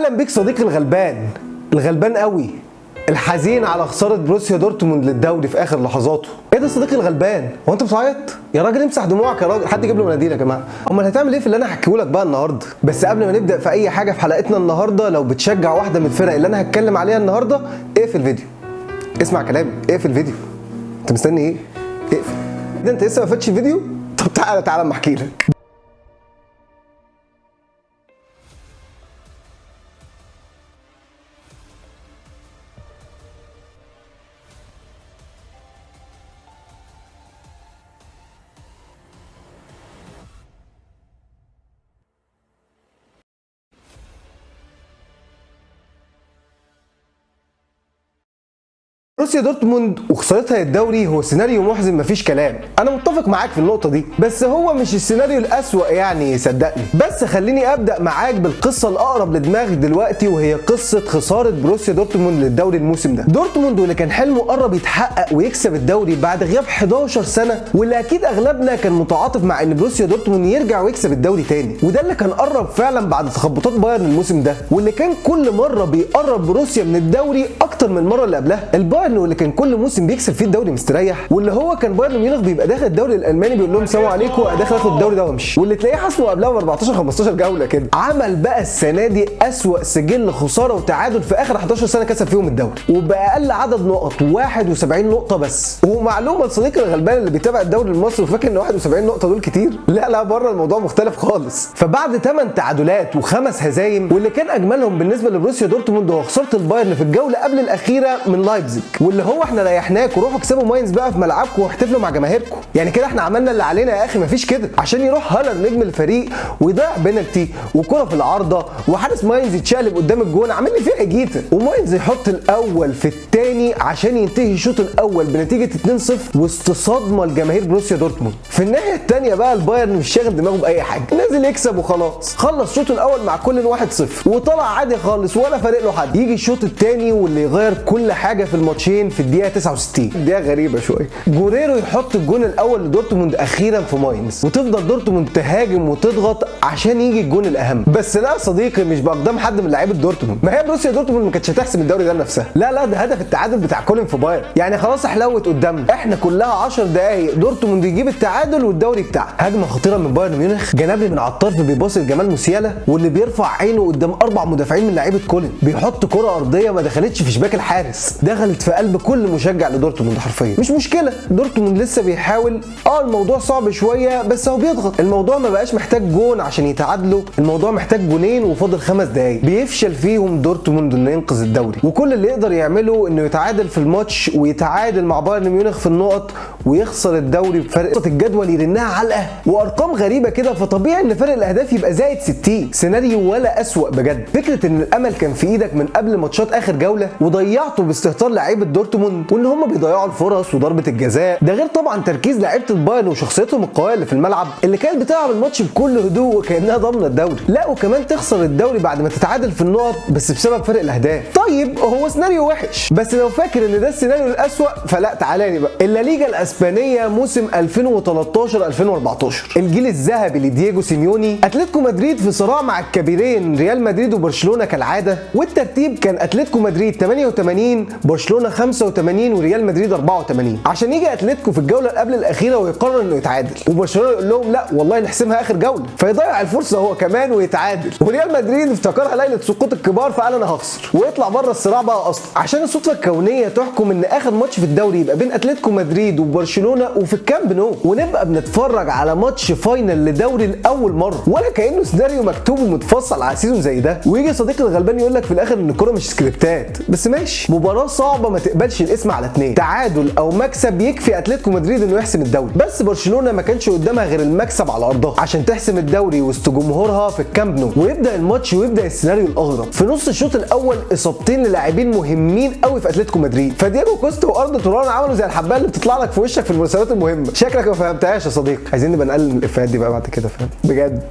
اهلا بيك صديقي الغلبان قوي، الحزين على خساره بروسيا دورتموند للدوري في اخر لحظاته. ايه ده صديقي الغلبان؟ هو انت بتعيط؟ يا راجل امسح دموعك يا راجل، حد يجيب له مناديل يا جماعه. امال هتعمل ايه في اللي انا هحكيه لك بقى النهارده؟ بس قبل ما نبدا في اي حاجه في حلقتنا النهارده، لو بتشجع واحده من الفرق اللي انا هتكلم عليها النهارده، اقفل الفيديو. اسمع كلامي، اقفل الفيديو. انت مستني ايه؟ اقفل. ده انت لسه ما فاتش الفيديو؟ طب تعالى اما احكي لك. بروسيا دورتموند وخسارتها الدوري هو سيناريو محزن مفيش كلام، انا متفق معاك في النقطه دي، بس هو مش السيناريو الاسوأ يعني صدقني. بس خليني ابدا معاك بالقصه الاقرب لدماغك دلوقتي، وهي قصه خساره بروسيا دورتموند للدوري الموسم ده. دورتموند واللي كان حلمه قرب يتحقق ويكسب الدوري بعد غياب 11 سنه، واللي اكيد اغلبنا كان متعاطف مع ان بروسيا دورتموند يرجع ويكسب الدوري تاني، وده اللي كان قرب فعلا بعد تخبطات بايرن الموسم ده، واللي كان كل مره بيقرب بروسيا من الدوري اكتر من المره اللي قبلها. البايرن واللي كان كل موسم بيكسب فيه الدوري مستريح، واللي هو كان بايرن ميونخ بيبقى داخل الدوري الالماني بيقول لهم سلام عليكم انا داخل اخد الدوري ده وامشي، واللي تلاقيه حاسمه قبلها ب 14 15 جوله كده. عمل بقى السنه دي اسوأ سجل خساره وتعادل في اخر 11 سنه كسب فيهم الدوري، وباقل عدد نقط 71 نقطه بس. ومعلومه لصديقي الغلبان اللي بيتابع الدوري المصري وفاكر ان 71 نقطه دول كتير، لا بره الموضوع مختلف خالص. فبعد 8 تعادلات و5 هزايم، واللي كان اجملهم بالنسبه لبروسيا دورتموند هو خساره البايرن في الجوله قبل الاخيره من لايبزيج، واللي هو احنا ريحناكم روحوا اكسبوا ماينز بقى في ملعبكم واحتفلوا مع جماهيركم، يعني كده احنا عملنا اللي علينا يا اخي، مفيش كده. عشان يروح هالاند نجم الفريق ويضيع بينالتي وكره في العارضه وحارس ماينز يتشقلب قدام الجون، عامل لي فيها جيتا، وماينز يحط الاول في الثاني عشان ينتهي الشوط الاول بنتيجه 2-0 وسط صدمه لجماهير بروسيا دورتموند. في الناحيه الثانيه بقى البايرن مش شاغل دماغه باي حاجه، نازل يكسب وخلاص، خلص الشوط الاول مع كل 1-0 وطلع عادي خالص ولا فارق له حد. يجي الشوط الثاني واللي يغير كل حاجه في الماتشين في الدقيقه 69، دي غريبه شويه، جوريرو يحط الجون الاول لدورتموند اخيرا في ماينز، وتفضل دورتموند تهاجم وتضغط عشان يجي الجون الاهم. بس لا صديقي، مش باقدام حد من لعيبه دورتموند، ما هي بروسيا دورتموند ما كانتش هتحسم الدوري ده لنفسها، لا ده هدف التعادل بتاع كولين في بايرن، يعني خلاص حلوت قدامنا، احنا كلها 10 دقائق دورتموند يجيب التعادل والدوري بتاعها. هجمه خطيره من بايرن ميونخ، جنابري من على الطرف بيباصي لجمال موسيالا، واللي بيرفع عينه قدام 4 مدافعين من لعيبه كولين، بيحط كره ارضيه ما دخلتش في شباك الحارس، دخلت في قلب كل مشجع لدورتموند حرفيا. مش مشكله، دورتموند لسه بيحاول، الموضوع صعب شويه بس هو بيضغط، الموضوع ما بقاش محتاج جون عشان يتعادلوا، الموضوع محتاج جونين وفاضل 5 دقايق، بيفشل فيهم دورتموند انه ينقذ الدوري، وكل اللي يقدر يعمله انه يتعادل في الماتش ويتعادل مع بايرن ميونخ في النقط ويخسر الدوري بفرق الجدول يرنها علقه وارقام غريبه كده، فطبيعي ان فرق الاهداف يبقى زائد 60. سيناريو ولا اسوأ بجد. فكره ان الامل كان في ايدك من قبل ماتشات اخر جوله وضيعته باستهتار لعيبه دورتموند، وان هم بيضيعوا الفرص وضربه الجزاء، ده غير طبعا تركيز لعيبه البايرن وشخصيتهم القويه اللي في الملعب اللي كانت بتلعب الماتش بكل هدوء وكانها ضامنه الدوري. لا وكمان تخسر الدوري بعد ما تتعادل في النقط بس بسبب فرق الاهداف. طيب هو سيناريو وحش، بس لو فاكر ان ده السيناريو الاسوأ فلا تعالى بقى. الليجا الاسبانيه موسم 2013 2014، الجيل الذهبي لدييجو سيميوني، اتلتيكو مدريد في صراع مع الكبيرين ريال مدريد وبرشلونه كالعاده، والترتيب كان اتلتيكو مدريد 88 برشلونه 85 وريال مدريد 84، عشان يجي اتلتيكو في الجوله اللي قبل الاخيره ويقرر انه يتعادل، وبرشلونه يقول لهم لا والله نحسمها اخر جوله، فيضيع الفرصه هو كمان ويتعادل، وريال مدريد افتكرها ليله سقوط الكبار فقال انا هخسر ويطلع بره الصراع بقى اصلا، عشان الصدفه الكونيه تحكم ان اخر ماتش في الدوري يبقى بين اتلتيكو مدريد وبرشلونه وفي الكامب نو، ونبقى بنتفرج على ماتش فاينل لدوري لاول مره، ولا كانه سيناريو مكتوب ومتفصل على سيزون زي ده. ويجي صديقي الغلبان يقول لك في الاخر ان الكوره مش سكريبتات، بس ماشي، مباراه صعبه ما تقبلش الاسم على 2، تعادل او مكسب يكفي اتلتيكو مدريد انه يحسم الدوري، بس برشلونه ما كانش قدامها غير المكسب على ارضها عشان تحسم الدوري وسط جمهورها في الكامب نو. ويبدا الماتش ويبدا السيناريو الاغرب، في نص الشوط الاول اصابتين للاعبين مهمين قوي في اتلتيكو مدريد، فدييجو كوستا واردا توران عملوا زي الحبايه اللي بتطلع لك في وشك وشك في المناسبات المهمه. شكلك ما فهمتهاش يا صديقي. عايزين نبقى نقلل من الافيهات دي بقى بعد كده، فاهم؟ بجد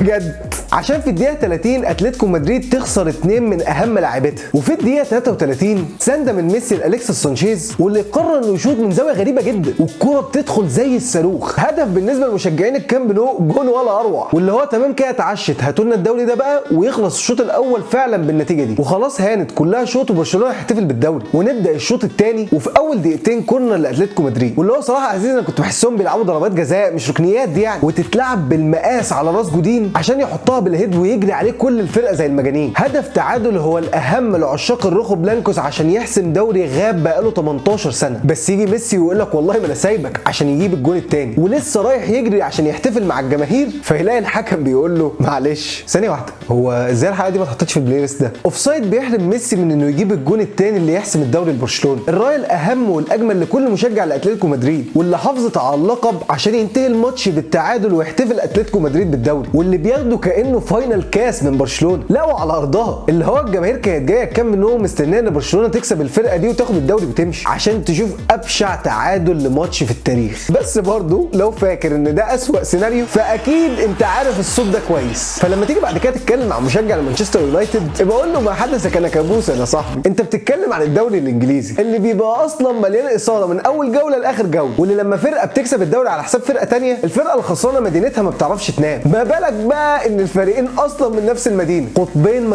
بجد. عشان في الدقيقه 30 اتلتيكو مدريد تخسر 2 من اهم لاعبتها، وفي الدقيقه 33 سنده من ميسي لالكسيس سانشيز، واللي قرر انه يشوط من زاويه غريبه جدا والكره بتدخل زي الصاروخ. هدف بالنسبه لمشجعين الكامب نو، جون ولا اروع. واللي هو تمام كده اتعشت، هاتوا لنا الدوري ده بقى ويخلص الشوط الاول فعلا بالنتيجه دي وخلاص، هانت كلها شوط وبرشلونه هيحتفل بالدوري. ونبدا الشوط الثاني وفي اول دقيقتين كورنر لاتلتيكو مدريد، واللي هو صراحه عزيز انا كنت بحسهم بيلعبوا ضربات جزاء مش ركنيات دي يعني، وتتلعب بالمقاس على راس جودين عشان يحطها بالهيد ويجري عليه كل الفرقه زي المجانين. هدف تعادل هو الاهم لعشاق الروخو بلانكوس عشان يحسم دوري غاب بقاله 18 سنه، بس يجي ميسي ويقول لك والله ما انا سايبك عشان يجيب الجون الثاني، ولسه رايح يجري عشان يحتفل مع الجماهير، فيلاقي الحكم بيقول له معلش ثانيه واحده، هو ازاي الحلقه دي ما اتحطتش في البلاي ليست ده؟ اوفسايد بيحرم ميسي من انه يجيب الجون الثاني اللي يحسم الدوري لبرشلونه. الرايه الاهم والاجمل لكل مشجع لاتلتيكو مدريد، واللي حافظت على اللقب عشان ينتهي الماتش بالتعادل ويحتفل اتلتيكو مدريد بالدوري، واللي بياخده كانه فاينل كاس من برشلونه، لا وعلى ارضها. اللي هو الجماهير كانت جايه كام منهم مستنيه ان برشلونه تكسب الفرقه دي وتاخد الدوري وتمشي عشان تشوف ابشع تعادل لماتش في التاريخ. بس برضو لو فاكر ان ده اسوأ سيناريو فاكيد انت عارف الصوت ده كويس، فلما تيجي بعد كده تتكلم مع مشجع لمانشستر يونايتد ابقى قول له ما حدث كان كابوسا يا صاحبي، انت بتتكلم عن الدوري الانجليزي اللي بيبقى اصلا مليان اثاره من اول جوله لاخر جوله، واللي لما فرقه بتكسب الدوري على حساب فرقه ثانيه الفرقه الخسرانه مدينتها ما بتعرفش تنام، ما بالك بقى ان الفريقين اصلا من نفس المدينه، قطبين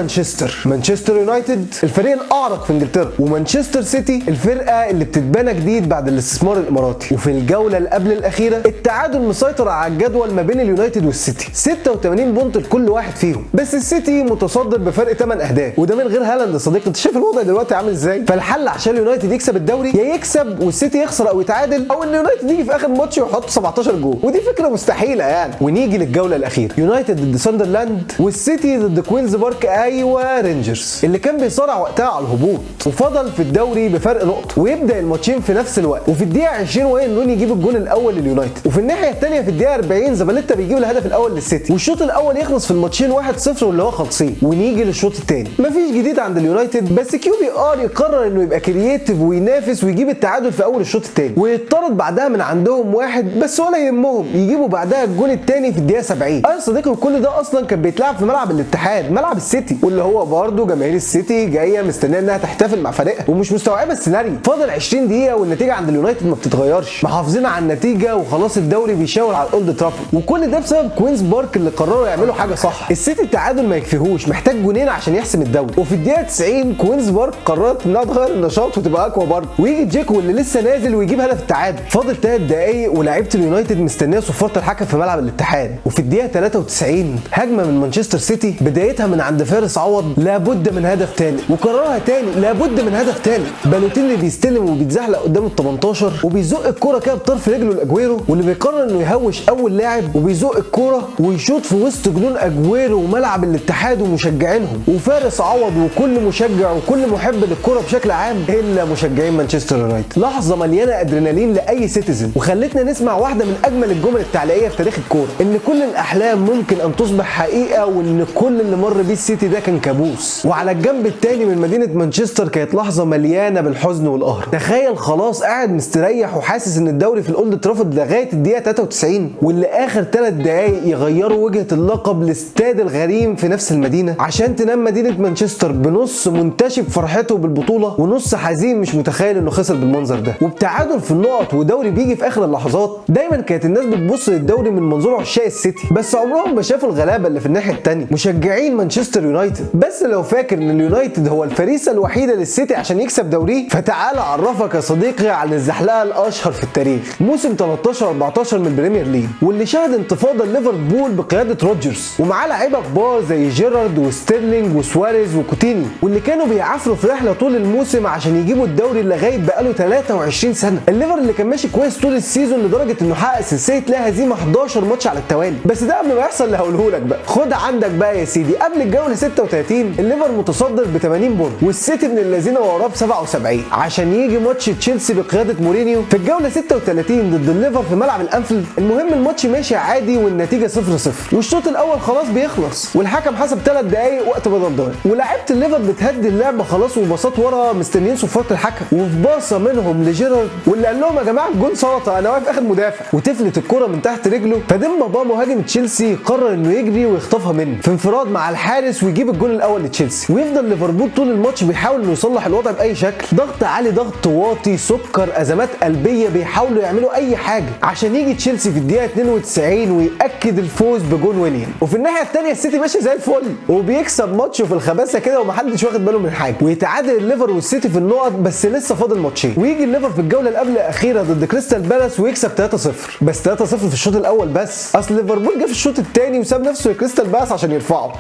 مانشستر يونايتد الفريق الاعرق في انجلترا، ومانشستر سيتي الفرقه اللي بتتبنى جديد بعد الاستثمار الاماراتي. وفي الجوله اللي قبل الاخيره التعادل مسيطر على الجدول ما بين اليونايتد والسيتي، 86 بونت لكل واحد فيهم، بس السيتي متصدر بفرق 8 اهداف، وده من غير هالاند يا صديقي. انت شايف الوضع دلوقتي عامل ازاي؟ فالحل عشان اليونايتد يكسب الدوري يا يكسب والسيتي يخسر او يتعادل، او ان اليونايتد يجي في اخر ماتش ويحط 17 جول، ودي فكره مستحيله يعني. ونيجي للجوله الاخيره، يونايتد ضد ساندرلاند والسيتي ضد كوينز بارك ايوه رينجرز اللي كان بيصارع وقتها على الهبوط، وفضل في الدوري بفرق نقطه، ويبدا الماتشين في نفس الوقت، وفي الدقيقه 20 وين روني يجيب الجون الاول لليونايتد، وفي الناحيه الثانيه في الدقيقه 40 زباليتا بيجيب الهدف الاول للسيتي، والشوط الاول يخلص في الماتشين 1-0 واللي هو خالصين. ونيجي للشوط الثاني مفيش جديد عند اليونايتد، بس كيو بي ار يقرر انه يبقى كرييتيف وينافس ويجيب التعادل في اول الشوط الثاني، ويطرد بعدها من عندهم واحد بس ولا يهمهم يجيبوا بعدها الجون الثاني في الدقيقه 70. يا صديقي كل ده اصلا كان بيتلعب في ملعب الاتحاد، ملعب السيتي، واللي هو برضه جماهير السيتي جايه مستنيه انها تحتفل مع فريقها ومش مستوعبه السيناريو. فاضل 20 دقيقه والنتيجه عند اليونايتد ما بتتغيرش، محافظين على النتيجه وخلاص الدوري بيشاور على الاولد ترافورد، وكل ده بسبب كوينز بارك اللي قرروا يعملوا حاجه صح. السيتي التعادل ما يكفيهوش، محتاج جونين عشان يحسم الدوري، وفي الدقيقه 90 كوينز بارك قررت انها تغير النشاط وتبقى اقوى برضه، ويجي جيكو اللي لسه نازل ويجيب هدف التعادل. فاضل 3 دقايق ولاعيبه اليونايتد مستنيه صفاره الحكم في ملعب الاتحاد، وفي الدقيقه 93 هجمه من مانشستر سيتي بدايتها من عند فارس عوض لابد من هدف ثاني، وكررها تاني لابد من هدف ثالث. بالوتيلي بيستلم وبيتزحلق قدام ال 18 وبيزق الكوره كده بطرف رجله لاجويرو، واللي بيقرر انه يهوش اول لاعب وبيزق الكوره ويشوط في وسط جنون اجويرو وملعب الاتحاد ومشجعينهم، وفارس عوض وكل مشجع وكل محب للكوره بشكل عام الا مشجعين مانشستر يونايتد. لحظه مليانه ادرينالين لاي سيتيزن، وخلتنا نسمع واحده من اجمل الجمل التعليقيه في تاريخ الكوره، ان كل الاحلام ممكن ان تصبح حقيقه، وان كل اللي مر بيه السيتي ده كان كابوس. وعلى الجنب الثاني من مدينه مانشستر كانت لحظه مليانه بالحزن والقهر. تخيل خلاص قاعد مستريح وحاسس ان الدوري في الاولد ترافورد لغايه الدقيقه 93، واللي اخر 3 دقائق يغيروا وجهه اللقب لاستاد الغريم في نفس المدينه، عشان تنام مدينه مانشستر بنص منتشب فرحته بالبطوله ونص حزين مش متخيل انه خسر بالمنظر ده، وبتعادل في النقط ودوري بيجي في اخر اللحظات. دايما كانت الناس بتبص للدوري من منظور عشاق السيتي، بس عمرهم ما شافوا الغلابه اللي في الناحيه الثانيه مشجعين مانشستر يونايتد. بس لو فاكر ان اليونايتد هو الفريسه الوحيده للسيتي عشان يكسب دوريه، فتعال اعرفك يا صديقي عن الزحلقه الاشهر في التاريخ، موسم 13-14 من البريمير ليج، واللي شهد انتفاضه ليفربول بقياده روجرز ومعاه لعيبه كبار زي جيرارد وستيرلينج وسواريز وكوتينيو، واللي كانوا بيعافروا في رحله طول الموسم عشان يجيبوا الدوري لغايه بقاله 23 سنه. الليفر اللي كان ماشي كويس طول السيزون لدرجه انه حقق سلسله لا هزيمه 11 ماتش على التوالي. بس ده قبل ما يحصل اللي هقوله لك بقى، خد عندك بقى يا سيدي، قبل الجوله 36 الليفر متصدر ب 80 بونت، والسيتي من الذين وراه ب 77، عشان يجي ماتش تشيلسي بقياده مورينيو في الجوله 36 ضد الليفر في ملعب الانفيلد. المهم الماتش ماشي عادي والنتيجه 0-0، والشوط الاول خلاص بيخلص والحكم حسب 3 دقائق وقت بدل ضايع، ولاعيبه الليفر بتهدي اللعبه خلاص وباصات ورا مستنيين صفاره الحكم، وفي باصه منهم جيرارد واللي قال لهم يا جماعه الجون سلطه، انا واقف اخر مدافع، وتفلت الكره من تحت رجله. فديمبا با مهاجم تشيلسي قرر انه يجري ويخطفها منه في انفراد مع الحارس ويجيب الجون الاول لتشيلسي. ويفضل ليفربول طول الماتش بيحاول انه يصلح الوضع باي شكل، ضغط عالي، ضغط واطي، سكر، ازمات قلبيه، بيحاولوا يعملوا اي حاجه عشان يجي تشيلسي في الدقيقه 92 ويأكد الفوز بجون ويليام. وفي الناحيه الثانيه السيتي ماشي زي الفل وبيكسب ماتشه في الخباثه كده ومحدش واخد باله من حاجه، ويتعادل الليفر والسيتي في النقط بس لسه فاضل ماتشين، ويجي الليفر في الجوله اللي قبل الاخيره ضد كريستال بالاس ويكسب 3-0، بس 3-0 في الشوط الاول بس، اصل ليفربول جه في الشوط الثاني وساب نفسه لكريستال بالاس عشان يرفعه،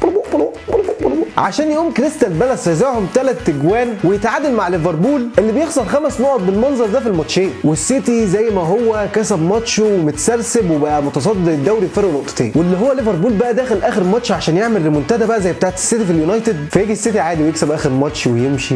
عشان يقوم كريستال بالاس يرزعهم 3 اجوان ويتعادل مع ليفربول اللي بيخسر 5 نقط بالمنظر ده في الماتشين. والسيتي زي ما هو كسب ماتشه ومتسرسب وبقى متصدر الدوري بفرق نقطتين، واللي هو ليفربول بقى داخل اخر ماتش عشان يعمل ريمونتادا بقى زي بتاعه السيتي في اليونايتد، فيجي السيتي عادي ويكسب اخر ماتش ويمشي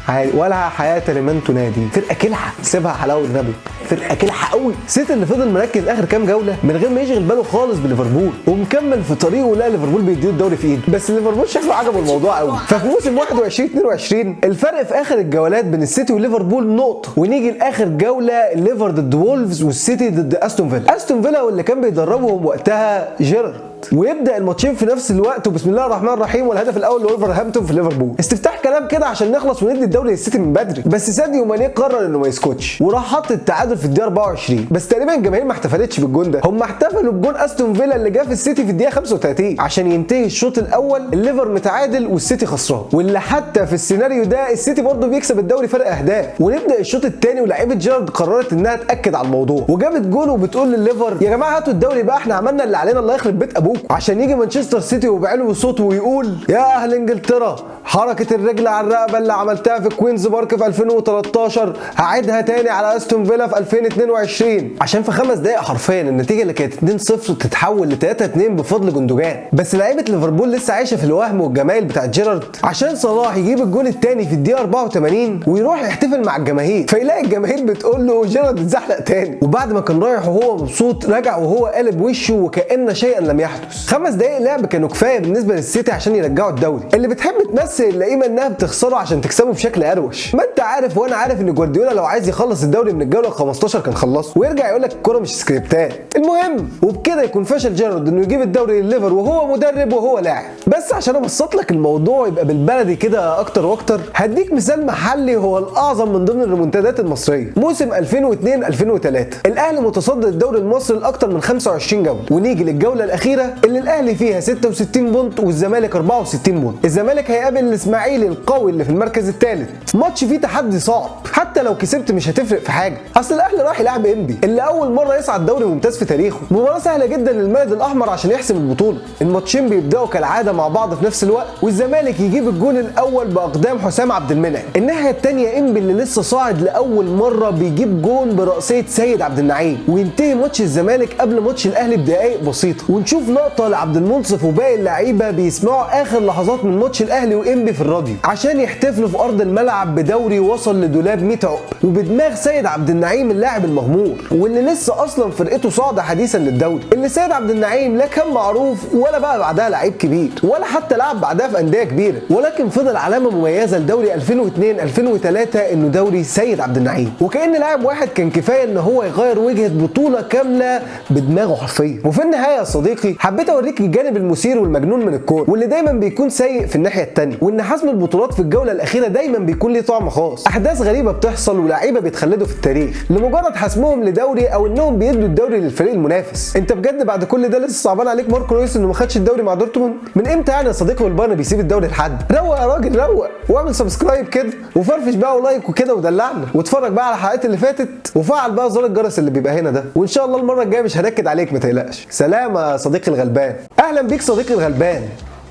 عادي ولا حياه لمن تنادي. فرقه كلحه، سيبها حلاوه النبي، فرقه كلحه قوي. السيتي اللي فضل مركز اخر كام جوله من غير ما يشغل باله خالص بليفربول ومكمل في طريقه، لا ليفربول بيديه الدوري في ايده، بس ليفربول شكله عجبه الموضوع قوي. ففي موسم 21-22 الفرق في اخر الجولات بين السيتي وليفربول نقطه، ونيجي لاخر جوله الليفر ضد وولفز والسيتي ضد استون فيلا. استون فيلا واللي كان بيدربهم وقتها جيرارد، ويبدا الماتشين في نفس الوقت وبسم الله الرحمن الرحيم، والهدف الاول لولفرهامبتون في ليفربول. استفتاح كلام كده عشان نخلص وندي الدوري للسيتي من بدري، بس ساديو ماني قرر انه ما يسكتش وراح حط التعادل في الدقيقه 24. بس تقريبا الجماهير ما احتفلتش بالجون ده، هم احتفلوا بجون استون فيلا اللي جه في السيتي في الدقيقه 35 عشان ينتهي الشوط الاول الليفر متعادل والسيتي خسران، واللي حتى في السيناريو ده السيتي برضه بيكسب الدوري فرق اهداف. ونبدا الشوط الثاني ولاعيبه جيرارد قررت انها تاكد على الموضوع وجابت جون وبتقول للليفر يا جماعه هاتوا الدوري بقى، احنا عملنا اللي علينا الله يخرب بيت ابوك، عشان يجي مانشستر سيتي وبعلو صوته ويقول يا اهل انجلترا حركه الرجل على الرقبه اللي عملتها في كوينز بارك في 2013 هعيدها تاني على استون فيلا في 2022، عشان في 5 دقائق حرفيا النتيجه اللي كانت 2-0 تتحول ل 3-2 بفضل جندوجان. بس لعيبه ليفربول لسه عايشه في الوهم والجمايل بتاع جيرارد عشان صلاح يجيب الجون الثاني في الدقيقه 84 ويروح يحتفل مع الجماهير، فيلاقي الجماهير بتقول له جيرارد اتزحلق تاني، وبعد ما كان رايح وهو مبسوط رجع وهو قالب وشه وكأن شيئا لم يحدث. 5 دقائق لعب كانوا كفايه بالنسبه للسيتي عشان يرجعوا الدوري. اللي بتحب تمثل اللئيمه انها بتخسره عشان تكسبه بشكل اروش، ما انت عارف وانا عارف ان جوارديولا لو عايز يخلص الدوري من الجوله ال 15 كان خلصه ويرجع يقول لك الكوره مش سكريبتات. المهم وبكده يكون فشل جيرارد انه يجيب الدوري لليفر وهو مدرب وهو لاعب. بس عشان ابسط لك الموضوع يبقى بالبلدي كده اكتر واكتر، هديك مثال محلي هو الاعظم من ضمن الريمونتادات المصريه. موسم 2002-2003 الاهلي متصدر الدوري المصري لاكتر من 25 جوله، ونيجي للجوله الاخيره اللي الاهلي فيها 66 بونت والزمالك 64 بونت. الزمالك هيقابل الاسماعيلي القوي اللي في المركز الثالث، ماتش فيه تحدي صعب، حتى لو كسبت مش هتفرق في حاجه، اصل الاهلي راح يلعب انبي اللي اول مره يصعد دوري ممتاز في تاريخه. مباراه سهله جدا للمارد الاحمر عشان يحسم البطوله. الماتشين بيبداوا كالعاده مع بعض في نفس الوقت، والزمالك يجيب الجون الاول باقدام حسام عبد المنعم. الناحيه الثانيه انبي اللي لسه صاعد لاول مره بيجيب جون براسيه سيد عبد النعيم، وينتهي ماتش الزمالك قبل ماتش الاهلي بدقائق بسيطه. ونشوف لقطه لعبد المنصف وباقي اللعيبه بيسمعوا اخر لحظات من ماتش الاهلي وانبي في الراديو عشان يحتفلوا في ارض الملعب بدوري وصل لدولاب 100 عقب، وبدماغ سيد عبد النعيم اللاعب المغمور واللي لسه اصلا فرقته صاعده حديثا للدوري، اللي سيد عبد النعيم لا كان معروف ولا بقى بعدها لعيب كبير ولا حتى لعب بعدها في انديه كبيره، ولكن فضل علامه مميزه لدوري 2002-2003 انه دوري سيد عبد النعيم، وكأن لاعب واحد كان كفايه ان هو يغير وجهه بطوله كامله بدماغه حرفيا. وفي النهايه يا صديقي حبيت اوريك الجانب المثير والمجنون من الكوره واللي دايما بيكون سيء في الناحيه الثانيه، وان حسم البطولات في الجوله الاخيره دايما بيكون ليه طعم خاص، احداث غريبه بتحصل ولاعيبه بيتخلدوا في التاريخ لمجرد حسمهم لدوري او انهم بيدوا الدوري للفريق المنافس. انت بجد بعد كل ده لسه صعبان عليك ماركو رويس انه ما خدش الدوري مع دورتموند؟ من امتى يعني يا صديقي والبايرن بيسيب الدوري لحد؟ روق يا راجل روق، واعمل سبسكرايب كده وفرفش بقى ولايك وكده ودلعنا، واتفرج بقى على الحلقات اللي فاتت وفعل بقى زر الجرس اللي بيبقى هنا ده، وان شاء الله المره الجايه مش هنكد عليك ما تقلقش. سلام يا صديقي الغلبان. اهلا بيك صديقي الغلبان،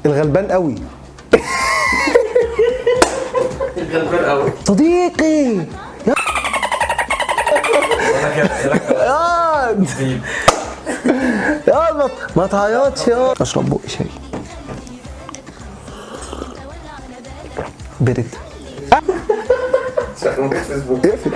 الغلبان قوي الغلبان قوي صديقي يا ما تعيطش يا اشرب بقى شاي برد. فيسبوك اقفل